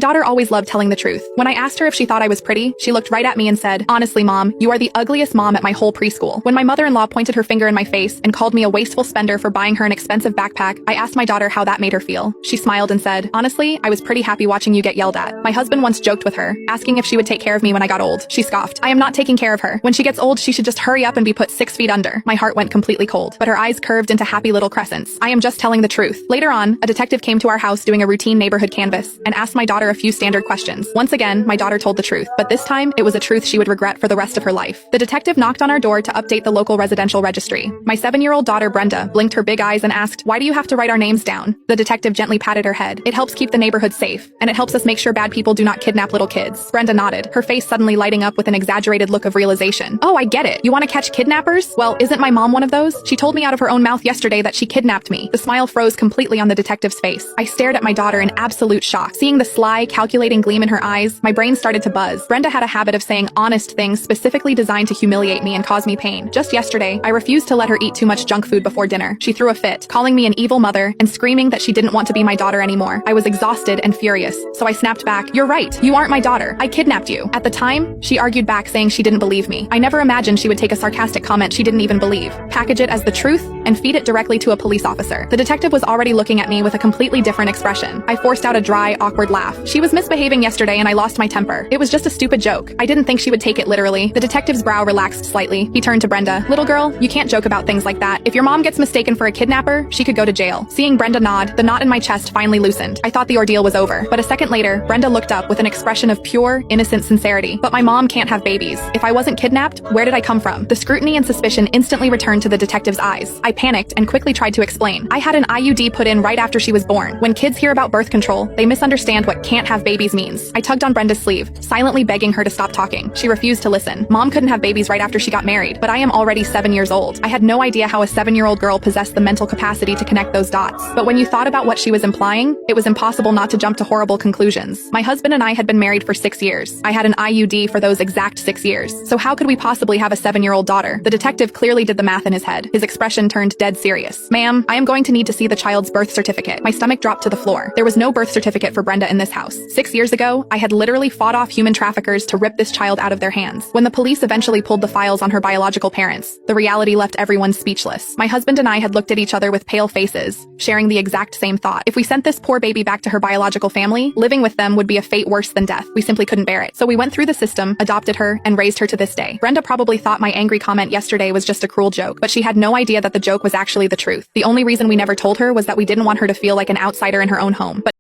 Daughter always loved telling the truth. When I asked her if she thought I was pretty, she looked right at me and said, "Honestly, Mom, you are the ugliest mom at my whole preschool." When my mother-in-law pointed her finger in my face and called me a wasteful spender for buying her an expensive backpack, I asked my daughter how that made her feel. She smiled and said, "Honestly, I was pretty happy watching you get yelled at." My husband once joked with her, asking if she would take care of me when I got old. She scoffed, "I am not taking care of her. When she gets old, she should just hurry up and be put 6 feet under." My heart went completely cold, but her eyes curved into happy little crescents. I am just telling the truth. Later on, a detective came to our house doing a routine neighborhood canvass and asked my daughter a few standard questions. Once again, my daughter told the truth, but this time, it was a truth she would regret for the rest of her life. The detective knocked on our door to update the local residential registry. My 7-year-old daughter Brenda blinked her big eyes and asked, "Why do you have to write our names down?" The detective gently patted her head. "It helps keep the neighborhood safe, and it helps us make sure bad people do not kidnap little kids." Brenda nodded, her face suddenly lighting up with an exaggerated look of realization. "Oh, I get it. You want to catch kidnappers? Well, isn't my mom one of those? She told me out of her own mouth yesterday that she kidnapped me." The smile froze completely on the detective's face. I stared at my daughter in absolute shock. Seeing the sly, calculating gleam in her eyes, my brain started to buzz. Brenda had a habit of saying honest things specifically designed to humiliate me and cause me pain. Just yesterday, I refused to let her eat too much junk food before dinner. She threw a fit, calling me an evil mother and screaming that she didn't want to be my daughter anymore. I was exhausted and furious, so I snapped back, "You're right. You aren't my daughter. I kidnapped you." At the time, she argued back saying she didn't believe me. I never imagined she would take a sarcastic comment she didn't even believe, package it as the truth, and feed it directly to a police officer. The detective was already looking at me with a completely different expression. I forced out a dry, awkward laugh. "She was misbehaving yesterday and I lost my temper. It was just a stupid joke. I didn't think she would take it literally." The detective's brow relaxed slightly. He turned to Brenda. "Little girl, you can't joke about things like that. If your mom gets mistaken for a kidnapper, she could go to jail." Seeing Brenda nod, the knot in my chest finally loosened. I thought the ordeal was over, but a second later, Brenda looked up with an expression of pure, innocent sincerity. "But my mom can't have babies. If I wasn't kidnapped, where did I come from?" The scrutiny and suspicion instantly returned to the detective's eyes. I panicked and quickly tried to explain. "I had an IUD put in right after she was born. When kids hear about birth control, they misunderstand what can't have babies means." I tugged on Brenda's sleeve, silently begging her to stop talking. She refused to listen. "Mom couldn't have babies right after she got married, but I am already 7 years old." I had no idea how a 7-year-old girl possessed the mental capacity to connect those dots. But when you thought about what she was implying, it was impossible not to jump to horrible conclusions. My husband and I had been married for 6 years. I had an IUD for those exact 6 years. So how could we possibly have a 7-year-old daughter? The detective clearly did the math in his head. His expression turned dead serious. "Ma'am, I am going to need to see the child's birth certificate." My stomach dropped to the floor. There was no birth certificate for Brenda in this house. 6 years ago, I had literally fought off human traffickers to rip this child out of their hands. When the police eventually pulled the files on her biological parents, the reality left everyone speechless. My husband and I had looked at each other with pale faces, sharing the exact same thought. If we sent this poor baby back to her biological family, living with them would be a fate worse than death. We simply couldn't bear it. So we went through the system, adopted her, and raised her to this day. Brenda probably thought my angry comment yesterday was just a cruel joke, but she had no idea that the joke was actually the truth. The only reason we never told her was that we didn't want her to feel like an outsider in her own home. But